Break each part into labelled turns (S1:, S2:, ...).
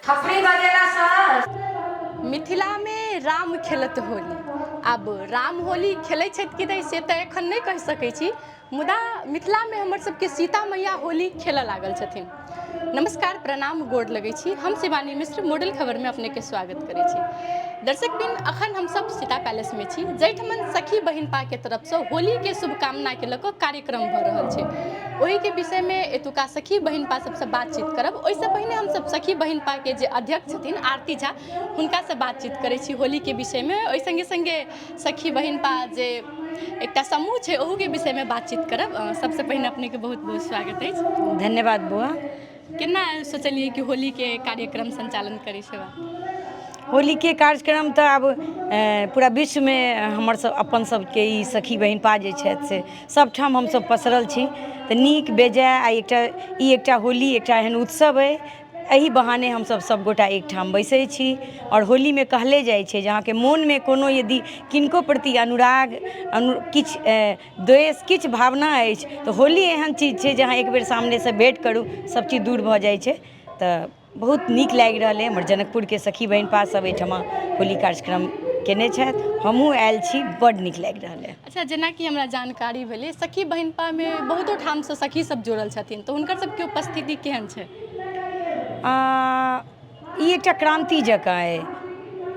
S1: थपड़ी बजेला सर।
S2: मिथिला में राम खेलत होली। अब राम होली खेलै छथि कि नहि से तऽ एखन नहि कहि सकै छी, मुदा मिथिला में हमर सबके सीता मैया होली खेलऽ लागल छथिन। नमस्कार, प्रणाम, गोड़ लगै छी। हम शिवानी मिश्र मॉडल खबर में अपने के स्वागत करै छी। दर्शकबिन, अखन हम सब सीता पैलेस में छी, जैठमन सखी बहिनपा के तरफ से होली के शुभकामना के लऽ कऽ कार्यक्रम भऽ रहल छै। ओही के विषय में एतुका सखी बहिनपा सबसे बातचीत करब। ओहिसँ पहिने हम सब सखी बहिनपा के जे अध्यक्ष छथिन आरती झा, हुनका से बातचीत करै छी होली के विषय में। ओहि संगे संगे सखी बहिनपा जे एकटा समूह छै ओहू के विषय में बातचीत करब। सबसे पहिने अपने के बहुत बहुत स्वागत अछि।
S3: धन्यवाद बौआ।
S2: केना सोचलिए कि होली के कार्यक्रम संचालन करी छै?
S3: होली के कार्यक्रम तऽ आब पूरा विश्व में हमर सब अपन सबके ई सखी बहिनपा जे छथि से सबठाम हमसब पसरल छी, तऽ नीक बेजाय आ एकटा होली एकटा एहन उत्सव अइ। एही बहाने हमसब सबगोटा एकठाम बैसै छी और होली में कहले जाइ छै जे अहाँके मोन में कोनो यदि किनको प्रति अनुराग किछु द्वेष किछु भावना अछि तऽ होली एहन चीज छै जे अहाँ एक बेर सामने से भेंट करू, सब चीज दूर भऽ जाइ छै। तऽ बहुत नीक लागि रहल अइ। हमर जनकपुर के सखी बहिनपा सब एहिठमा होली कार्यक्रम केने छथि, हमहूँ आयल छी, बड्ड नीक लागि रहल अइ।
S2: अच्छा, जेना कि हमरा जानकारी भेलै सखी बहिनपा में बहुतो ठाम से सखी सब जुड़ल छथिन, तऽ हुनकर सबके उपस्थिति केहन छै?
S3: ई एकटा क्रांति जकाँ अइ।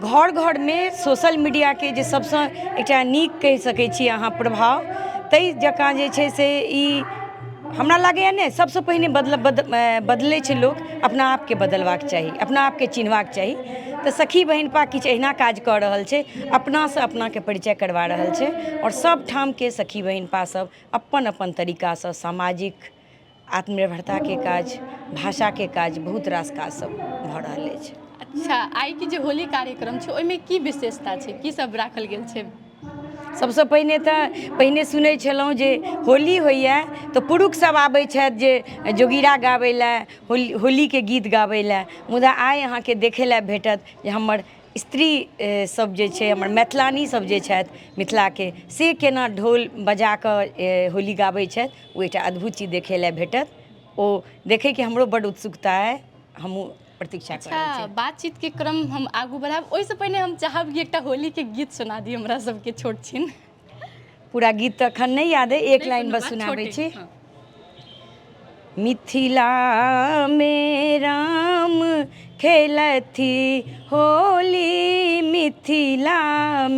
S3: घर घर में सोशल मीडिया के जे सबसँ एकटा नीक कहि सकै छी अहाँ प्रभाव, ताहि जकाँ जे छै से ई हमरा लागैए ने सबसँ पहिने बदलै छै लोक, अपना आपके बदलबाक चाही, अपना आपके चिन्हबाक चाही। तऽ सखी बहिनपा किछु एहिना काज कऽ रहल छै, अपनासँ अपनाके परिचय करवा रहल छै। और सब ठाम के सखी बहिनपा सब अपन अपन तरीकासँ सामाजिक आत्मनिर्भरता के काज, भाषा के काज, बहुत रास काज सब भऽ रहल अछि।
S2: अच्छा, आइ के जे होली कार्यक्रम छै ओहिमे की विशेषता छै, की सब राखल गेल छै?
S3: सबसँ पहिने सुनै छलहुँ जे होली होइए तऽ पुरुष सब आबै छथि जे जोगिरा गाबै लए, होलीके गीत गाबै लए, मुदा आइ अहाँके देखै लए भेटत जे हमर स्त्री सब जे छै, हमर मैथिलानी सब जे छथि मिथिलाके, से केना ढोल बजा कऽ होली गाबै छथि। ओ एकटा अद्भुत चीज देखै लए भेटत। ओ देखैके हमरो बड्ड उत्सुकता अइ, हमहूँ प्रतीक्षा कऽ रहल छी।
S2: अच्छा, बातचीत के क्रम हम आगू बढ़ाब, ओहिसँ पहिने हम चाहब कि एकटा होली के गीत सुना दी हमरा सबके छोट छिन।
S3: पूरा गीत तऽ एखन नहि याद अइ, एक लाइन बस सुनाबै छी। मिथिला में राम खेलथि होली, मिथिला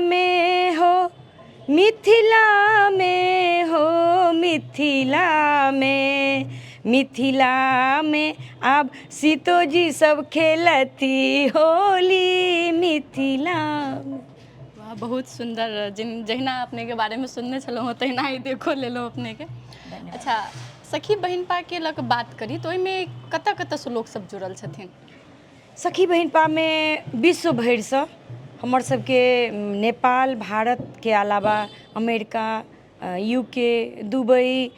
S3: में हो, मिथिला में, मिथिला में आब सीतोजी सब खेलथि होली, मिथिला में।
S2: वाह, बहुत सुंदर। जहिना अपने के बारे में सुनने छलहुँ तहिना ही देखो लेलहुँ अपने के। अच्छा, सखी बहिनपा के लऽ कऽ बात करी तऽ ओहिमे कतऽ कतऽ से लोक सब जुड़ल छथिन?
S3: सखी बहिनपा में विश्व भरिसँ हमर सबके नेपाल, भारत के अलावा अमेरिका, UK, दुबई,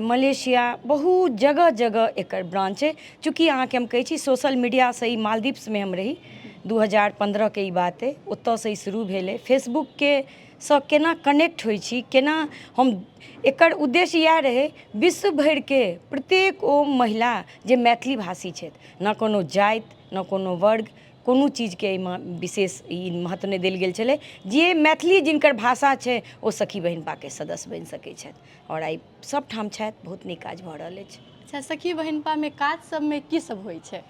S3: मलेशिया, बहुत जगह जगह एकर ब्रांच है। चूँकि अहाँके हम कहै छी सोशल मीडिया से ही मालदीव्स में हम रही, 2015 के ई बात है, ओतऽसँ ई शुरू भेल है। फेसबुक के सँ केना कनेक्ट होइ छी, केना हम, एकर उद्देश्य इएह रहै विश्व भर के प्रत्येक ओ महिला जे मैथिली भाषी छथि, न कोनो जाति न कोनो वर्ग, कोनो चीजके एहिमे विशेष ई महत्व नहि देल गेल छलै। जे मैथिली जिनकर भाषा छै ओ सखी बहिनपाके सदस्य बनि सकै छथि, और आइ सब ठाम छथि। बहुत नीक काज भऽ रहल अछि।
S2: अच्छा, सखी बहिनपा में काज सब में की सब होइ छै?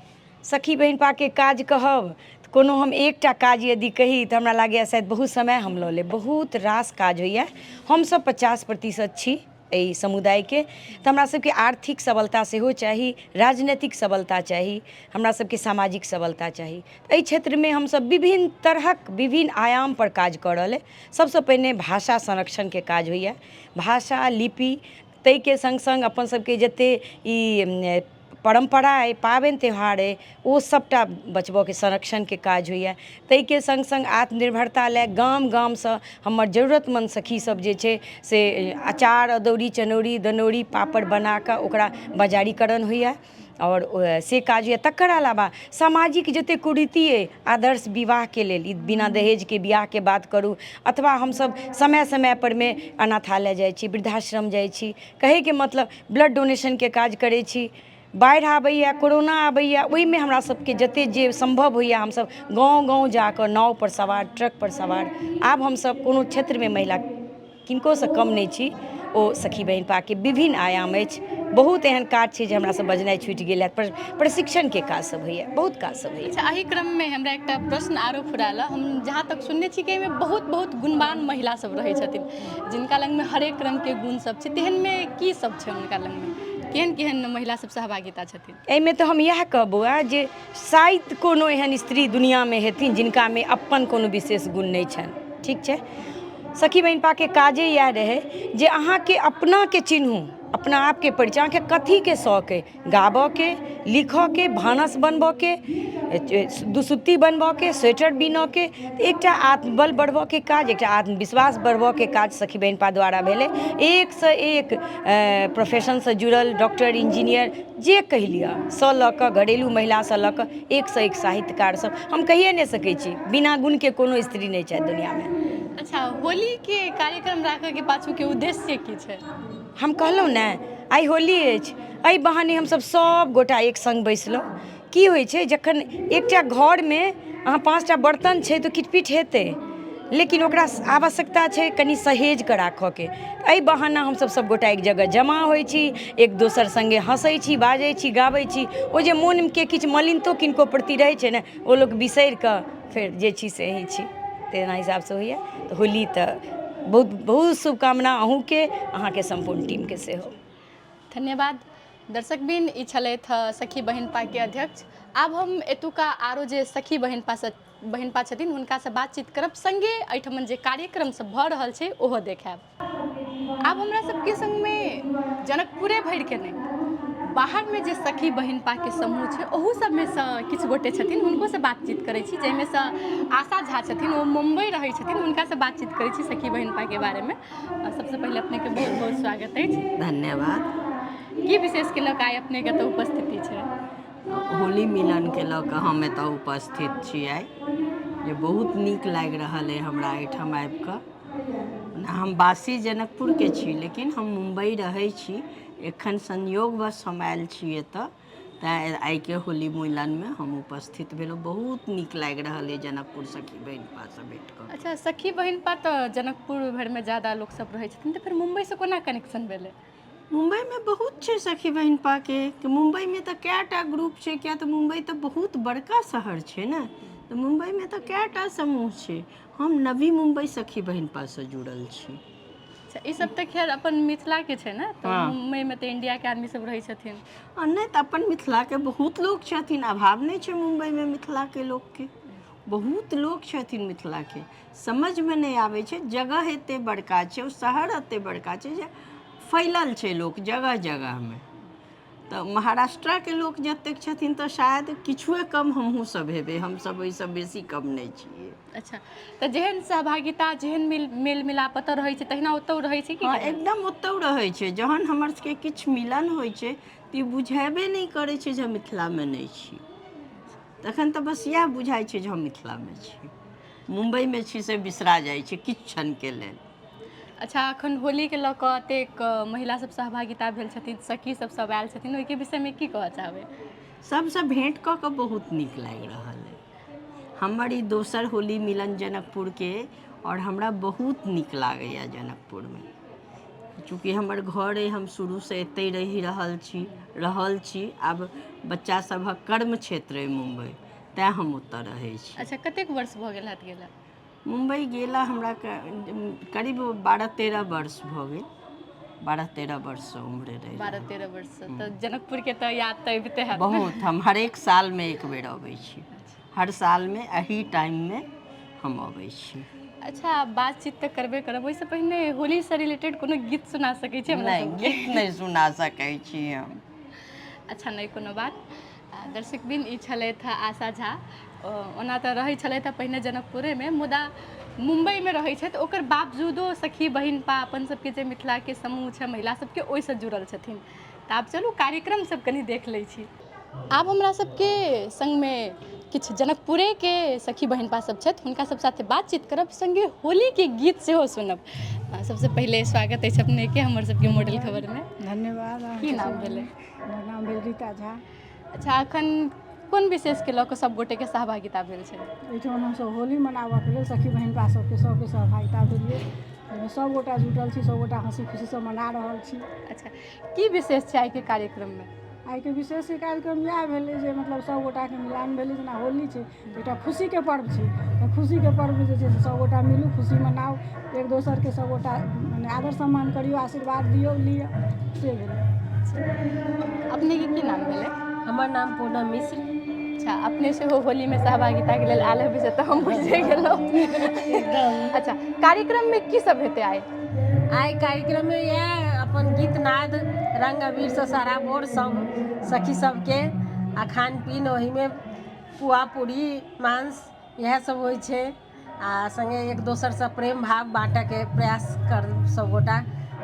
S3: सखी बहिनपा के काज कहब तऽ कोनो हम एकटा काज यदि कही तऽ हमरा लागैए शायद बहुत समय हम लऽ लेब। बहुत रास काज होइए। हमसब 50% छी एहि समुदाय के, तऽ हमरा सबके आर्थिक सबलता सेहो चाही, राजनीतिक सबलता चाही, हमरा सबके सामाजिक सबलता चाही। एहि क्षेत्र में हमसब विभिन्न तरहक विभिन्न आयाम पर काज कऽ रहल अइ। सबसँ पहिने भाषा संरक्षण के काज होइए, भाषा लिपि, ताहिके संग संग अपन सबके जते ई परम्परा अइ, पाबनि त्यौहार अइ, ओ सबटा बचबऽके संरक्षणके काज होइए। ताहिके संग संग आत्मनिर्भरता लए गाम गामसँ हमर जरूरतमन्द सखी सब जे छै से अचार, अदौरी, चनौरी, दनौरी, पापड़ बनाकऽ ओकरा बाजारीकरण होइए, और से काज होइए। तकर अलावा सामाजिक जते कुरीति अइ, आदर्श विवाहके लेल, ई बिना दहेजके बियाहके बात करू, अथवा हमसब समय समय पर में अनाथालय जाइ छी, वृद्धाश्रम जाइ छी, कहैके मतलब ब्लड डोनेशनके काज करै छी, बाढ़ि आबैए, कोरोना आबैए, ओहिमे हमरा सबके जते जे संभव होइए हमसब गाँव गाँव जाकऽ नाव पर सवार, ट्रक पर सवार। आब हमसब कोनो क्षेत्रमे महिला किनकोसँ कम नहि छी। ओ सखी बहिन पाके विभिन्न आयाम अछि। बहुत एहन काज छै जे हमरा सब बजनाइ छूटि गेल है। प्रशिक्षणके काज सब होइए, बहुत काज सब होइए।
S2: अच्छा, एही क्रममे हमरा एकटा प्रश्न आरो फुराल। हम जहाँ तक सुनने छी कि एहिमे बहुत बहुत गुणवान महिला सब रहै छथिन, जिनका लगमे हरेक रंगके गुण सब छै। तेहनमे की सब छै हुनका लगमे? केहन केहन महिला सब सहभागिता छथिन
S3: एहिमे? तऽ हम इएह कहबौ जे शायद कोनो एहन स्त्री दुनियामे हेथिन जिनकामे अपन कोनो विशेष गुण नहि छनि। ठीक छै, सखी बहिन पाके काजे इएह रहै जे अहाँके अपनाके चिन्हू, अपना आपके परिचय। अहाँके कथीके शौक अइ? गाबऽके, लिखऽके, भानस बनबऽके, दुसुत्ती बनबऽके, स्वेटर बीनऽके। एकटा आत्मबल बढ़बऽके काज, एकटा आत्मविश्वास बढ़बऽके काज सखी बहिन पा द्वारा भेलै। एकसँ एक प्रोफेशनसँ जुड़ल डॉक्टर, इंजीनियर जे कहि लिअ, सँ लऽ कऽ घरेलू महिलासँ लऽ कऽ एकसँ एक साहित्यकार सब। हम कहिए नहि सकै छी बिना गुणके कोनो स्त्री नहि छथि दुनियामे।
S2: अच्छा, होलीके कार्यक्रम राखऽके पाछूके उद्देश्य की छै?
S3: हम कहलहुँ ने, आइ होली अछि, एहि बहाने हमसब सब गोटा एक संग बैसलहुँ। की होइ छै, जखन एकटा घरमे अहाँ 5टा बर्तन छै तऽ किटपिट हेतै, लेकिन ओकरा आवश्यकता छै कनि सहेज कऽ राखऽके। एहि बहाना हमसब सब गोटा एक जगह जमा होइ छी, एक दोसर सङ्गे हँसै छी, बाजै छी, गाबै छी। ओ जे मोनके किछु मलिनतो किनको प्रति रहै छै ने, ओ लोक बिसरि कऽ फेर जे छी से ही छी, तेना हिसाबसँ होइए। तऽ होली तऽ बहुत बहुत शुभकामना अहूँके, अहाँके सम्पूर्ण टीमके सेहो।
S2: धन्यवाद। दर्शकबिन, ई छलथि सखी बहिन पाके अध्यक्ष। आब हम एतुका आरो जे सखी बहिन पा छथिन हुनकासँ बातचीत करब, संगे एहिठमन जे कार्यक्रम सब भऽ रहल छै ओहो देखायब। आब हमरा सबके संगमे जनकपुरे भरिके नहि, बाहरमे जे सखी बहिन पाके समूह छै ओहू सबमे सँ किछु गोटे छथिन, हुनकोसँ बातचीत करै छी। जाहिमे सँ आशा झा छथिन, ओ मुम्बई रहै छथिन, हुनकासँ बातचीत करै छी सखी बहिन पाके बारेमे। सबसँ पहिले अपनेके बहुत बहुत स्वागत अछि।
S4: धन्यवाद।
S2: की विशेषके लऽ कऽ आइ अपनेके तऽ उपस्थिति छै?
S4: होली मिलनके लऽ कऽ हम एतऽ उपस्थित छी आइ, जे बहुत नीक लागि रहल अइ हमरा एहिठाम आबि कऽ। हम वासी जनकपुरके छी, लेकिन हम मुम्बई रहै छी। एखन संयोगवश हम आयल छी एतऽ, तैँ आइके होली मिलनमे हम उपस्थित भेलहुँ। बहुत नीक लागि रहल अइ जनकपुर सखी बहिन पासँ भेट कऽ।
S2: अच्छा, सखी बहिन पा तऽ जनकपुर भरिमे ज्यादा लोकसब रहै छथिन, तऽ फेर मुम्बईसँ कोना कनेक्शन भेलै?
S4: मुम्बईमे बहुत छै सखी बहिन पाके। मुम्बईमे तऽ कएटा ग्रुप छै, किया तऽ मुम्बई तऽ बहुत बड़का शहर छै ने, तऽ मुम्बईमे तऽ कएटा समूह छै। हम नवी मुम्बई सखी बहिन पासँ जुड़ल छी।
S2: अच्छा, ई सब तऽ खैर अपन मिथिलाके छै ने, तऽ मुम्बईमे तऽ इंडियाके आदमी सब रहै छथिन।
S4: नहि तऽ अपन मिथिलाके बहुत लोक छथिन, अभाव नहि छै मुम्बईमे मिथिलाके लोकके। बहुत लोक छथिन मिथिलाके, समझमे नहि आबै छै। जगह एतेक बड़का छै, ओ शहर एतेक बड़का छै जे फैलल छै लोक जगह जगहमे। तऽ महाराष्ट्रके लोक जतेक छथिन तऽ शायद किछुए कम हमहूँ सब हेबै, हमसब ओहिसँ बेसी कम नहि छियै।
S2: अच्छा, तऽ जेहन सहभागिता, जेहन मेल मिलाप ओतऽ रहै छै, तहिना ओतौ रहै छै कि?
S4: हाँ, एकदम ओतौ रहै छै। जहन हमर सबके किछु मिलन होइ छै तऽ ई बुझेबे नहि करै छै जे हम मिथिलामे नहि छी। तखन तऽ बस इएह बुझाइ छै जे हम मिथिलामे छी। मुम्बईमे छी से बिसरा जाइ छै किछु क्षणके लेल।
S2: अच्छा, एखन होलीके लऽ कऽ एतेक महिला सब सहभागिता भेल छथिन, सखी सब आयल छथिन, ओहिके विषयमे की कहऽ चाहबै?
S4: सबसँ भेँट कऽ कऽ बहुत नीक लागि रहल अइ। हमर ई दोसर होली मिलन जनकपुरके, आओर हमरा बहुत नीक लागैए जनकपुरमे। चूँकि हमर घर अइ, हम शुरूसँ एतहि रहि रहल छी। आब बच्चा सभक कर्म क्षेत्र अइ मुम्बई, तैँ हम ओतऽ रहै छी।
S2: अच्छा, कतेक वर्ष भऽ गेल हैत गेला?
S4: मुम्बई गेला हमरा करीब 12-13 वर्ष भऽ गेल। 12-13 वर्षसँ उम्हरे रहि रहल।
S2: 12-13 वर्षसँ तऽ जनकपुरके तऽ याद तऽ अबिते हैत।
S4: बहुत। हम हरेक सालमे एक बेर अबै छी, हर सालमे एही टाइममे हम अबै छी।
S2: अच्छा, बातचीत तऽ करबे करब, ओहिसँ पहिने होलीसँ रिलेटेड कोनो गीत सुना सकै छी हमरा सबके?
S4: नहीं, गीत नहीं सुना सकै छी हम।
S2: अच्छा, नहि कोनो बात। दर्शकबिन, ई छलथि आशा झा। ओना तऽ रहै छलथि पहिने जनकपुरेमे, मुदा मुम्बईमे रहै छथि। ओकर बावजूदो सखी बहिन पा अपन सबके जे मिथिलाके समूह छै महिला सबके, ओहिसँ जुड़ल छथिन। तऽ आब चलू कार्यक्रम सब कनि देख लै छी। आब हमरा सबके संगमे किछु जनकपुरेके सखी बहिन पा सब छथि, हुनका सब साथे बातचीत करब, संगे होलीके गीत सेहो सुनब। सबसे पहले स्वागत है अपने के हमर सबके मॉडल खबर में।
S5: धन्यवाद।
S2: की नाम भेलै?
S5: हमर नाम भेल रीता झा।
S2: अच्छा, एखन कोन विशेष के लऽ कऽ सब गोटे के सहभागिता भेल छै?
S5: एहिठाम हमसब होली मनाबऽके लेल सखी बहिनपा सबके सहभागिता भेलियै। एहिमे सब गोटा जुटल छी, सब गोटा हँसी खुशीसँ मना रहल छी।
S2: अच्छा, की विशेष छै आइ के कार्यक्रम में?
S5: आइ के विशेष कार्यक्रम इएह भेलै जे मतलब सब गोटाके मिलान भेलै। जेना होली छै एकटा खुशीके पर्व छै, तऽ खुशीके पर्व जे छै से सब गोटा मिलू, खुशी मनाउ, एक दोसरके सब गोटा मने आदर सम्मान करियौ, आशीर्वाद दियौ, लिअ, से भेलै।
S2: अपने के की नाम भेलै?
S6: हमर नाम पूनम मिश्र।
S2: अच्छा, अपने से हो होली में सहभागिता के लेल आयल हेबै से तऽ हम बुझे गेलहुँ। अच्छा, कार्यक्रम में की सब हेतै आइ?
S6: आइ कार्यक्रम में यह अपन गीत नाद रंग अबीर से सराबोर सब सखी सबके आ खान पीन, ओही में पुआ पूरी मांस यह सब होइ छै। आ संगे एक दोसर से प्रेम भाव बाँटऽ के प्रयास कर सब गोटा,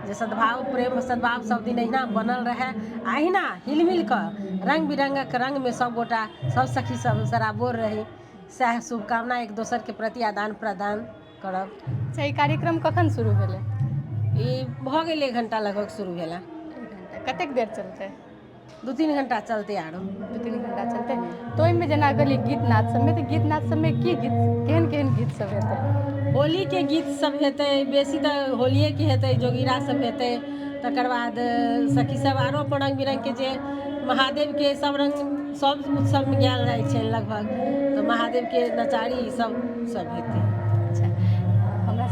S6: जे सद्भाव प्रेम सद्भाव सब दिन अहिना बनल रहे, अहिना हिलमिल कऽ रंग बिरंगक रंग में सब गोटा सब सखी सब सराबोर रही, सएह शुभकामना एक दोसर के प्रति आदान प्रदान करब।
S2: अच्छा, ई कार्यक्रम कखन शुरू भेलै?
S6: ई भऽ गेल 1 घंटा लगभग शुरू भेला।
S2: 1 घंटा कतेक देर चलतै?
S6: 2-3 घंटा चलते आरो।
S2: 2-3 घंटा चलतै। तो ओहिमे जेना कहली गीत नाद सबमे, तऽ गीत नाद सबमे की गीत, केहन केहन गीत सब हेतै?
S6: होली के गीत सब हेतै, बेसी तऽ होलिये के हेतै, जोगिरा सब हेतै। तकर बाद सखी सब आरो अपन रंग बिरंग के जे महादेव के सब रंग सब उत्सव में गायल जाइ छै लगभग, तो महादेव के नचारी सब हेतै।
S2: अच्छा, हमरा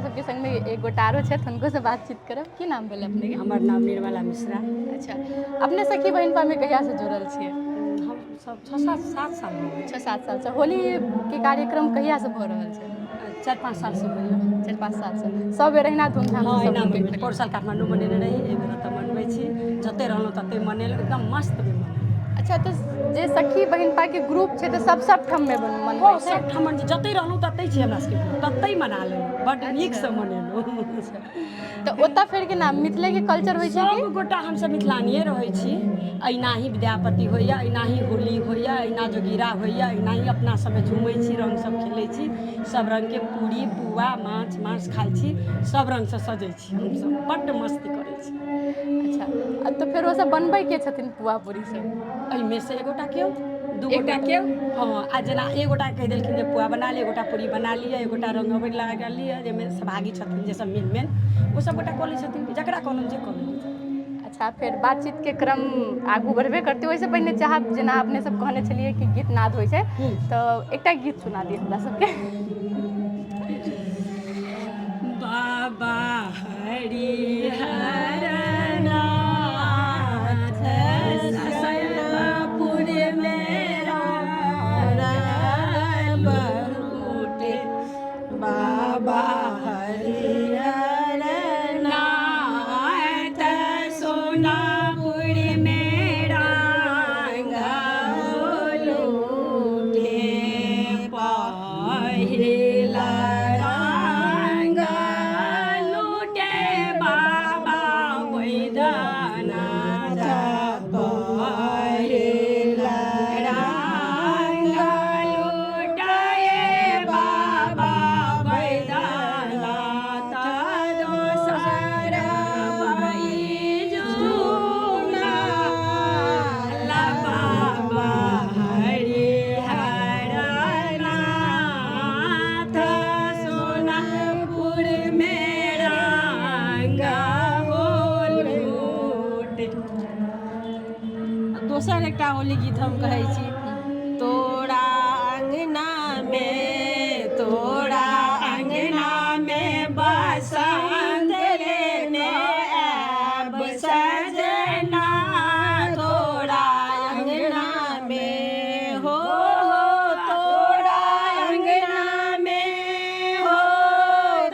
S2: सबके संग में एक गोटा आरो छथि, हुनको से बातचीत करब। की नाम भेल अपने के?
S3: हमर नाम निर्मला मिश्रा।
S2: अच्छा, अपने सखी बहिनपा में कहिया से जुड़ल छियै?
S3: हम सब 6-7 साल हो गए।
S2: 6-7 साल से। होली के कार्यक्रम कहिया से भऽ रहल छै?
S3: 4-5 साल से होइए।
S2: 4-5 साल से सब बेर अहिना धूमधाम
S3: हाँ,
S2: से
S3: एना
S2: सब
S3: मनबै।
S2: गोटे
S3: पर साल काठमांडू मनेने रही, एहि बेर एतऽ मनबै छी। जते रहलहुँ तते मनेलहुँ, एकदम मस्त भी मनेलहुँ।
S2: अच्छा, तो जे सखी बहिनपा के ग्रुप छै तऽ सब ठाम में मनबै
S3: हाँ,
S2: छै?
S3: सब ठमन जते रहलहुँ तते छी हमरा सबके, तते मना लेलहुँ, बड्ड नीक से मनेलहुँ।
S2: तऽ ओतऽ फेर के नाम मिथिले के कल्चर होइ छै कि?
S3: सब गोटा हमसब मिथिलानिये रहै छी। अहिना ही विद्यापति होइए, अहिना ही होली होइए, अहिना जोगिरा होइए, अहिना ही अपना सबमे झूमै छी, रंग सब खेलै छी, सब रंग के पूरी पुआ मांस खाइ छी, सब रंग से सजै छी, हमसब बड्ड मस्ती करै छी।
S2: अच्छा, तो फेर ओ सब बनबै के छथिन पुआ पूरी से?
S3: एहिमे से एगोटा केओ, दू गोटा केओ। हाँ, आ जेना एगोटा कहि देलखिन जे पुआ बना लिअ, एगोटा पूरी बना लिअ, एगोटा रंग अबीर लगा लिअ, जाहिमे सहभागी छथिन जे सब मेन ओ सब गोटा कऽ लै छथिन, जकरा कहलहुँ जे कऽ लेलथि।
S2: अच्छा, फिर बातचीत के क्रम आगू बढ़बे करते, ओहिसे पहिने चाहब जेना अपने सब कहने छलिए कि गीत नाद होइ छै, तऽ एकटा गीत सुना दिअ हमरा सबके।
S3: बाबा हरिहर नाथ ससुरपुर मेरा बरूटे, बाबा हरिहर नाथ सोनापुर मेरा लूटे, पहिला रंग लूटे बाबा बैद्यनाथ, पहिला रंग लूटे बाबा बैद्यनाथ, दोसर बैजुना बाबा हरिहर नाथ सोनापुर मेरा लूटे।
S6: दोसर एकटा होली गीत हम कहै छी। तोरा अंगना में बसंत लेने आब सजना, तोरा अंगना में हो, तोरा अंगना में हो,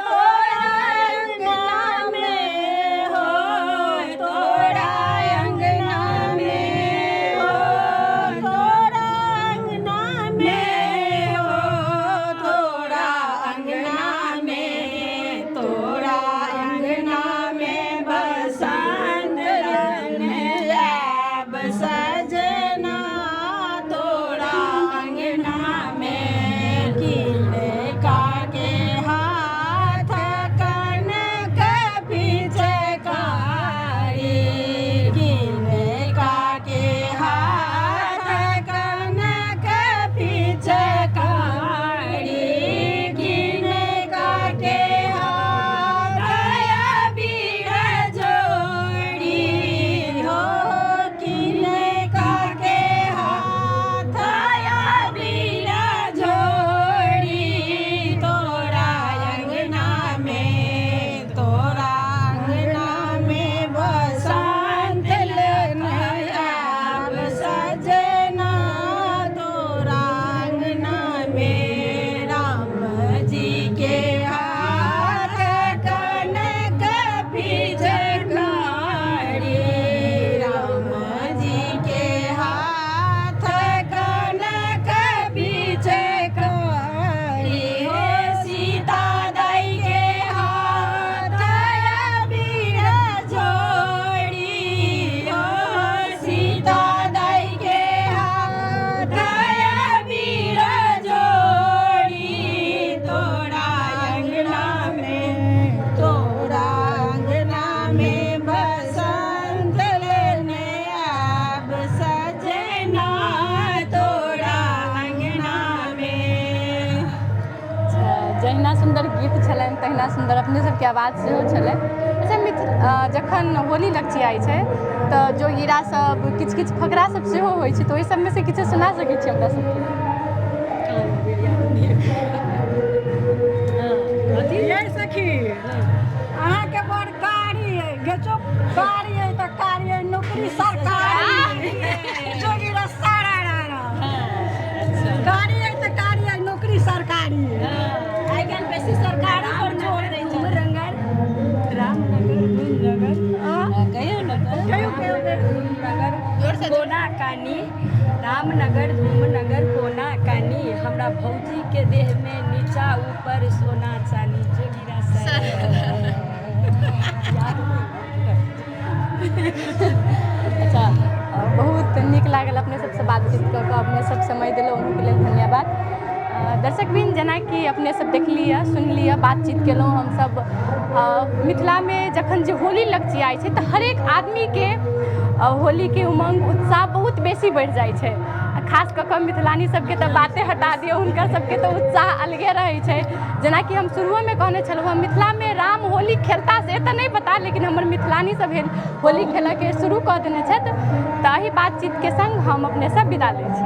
S6: तोरा अंगना में हो, तोरा अंगना में हो, तोरा
S2: छलनि तहिना सुन्दर अपने सबके आवाज सेहो छलै। अच्छा जखन होली लगचियाइ छै तऽ जोगिरा सब किछु किछु फकरा सब सेहो होइ छै, तऽ ओहि सबमे से किछु सुना सकै छी हमरा सबके?
S5: ये सखी अहाँके बड़ कारी है, गेचो कारी है तऽ कारी है, नौकरी सरकारी जोगिरा सारा कारी है तऽ कारी है, नौकरी सरकारी आइ काल्हि बेसी सरकारी पर जोर दै छै। रंगर रामनगर धूमनगर कहियो नगर कोना कानी, रामनगर धूमनगर कोना कानी, हमरा भौजी के देह में नीचा ऊपर सोना चानी जोगिरा
S2: अच्छा बहुत नीक लागल अपने सबसँ बातचीत कऽ कऽ, अपने सब समय देलहुँ ओहिके लेल धन्यवाद। दर्शकबिन जेनाकि अपने सब देखलिए सुनलिए बातचीत केलहुँ हमसब। मिथिलामे जखन जे होली लगचियाइ छै तऽ हरेक आदमीके होलीके उमङ्ग उत्साह बहुत बेसी बढ़ि जाइ छै। खास कऽ कऽ मिथिलानी सबके तऽ बाते हटा दियौ, हुनकर सबके तऽ उत्साह अलगे रहै छै। जेनाकि हम शुरुओमे कहने छलहुँ हँ मिथिलामे राम होली खेलता से तऽ नहि पता, लेकिन हमर मिथिलानी सब होली खेलऽके शुरू कऽ देने छथि। तऽ एहि बातचीतके संग हम अपने सब विदा लै
S3: ली।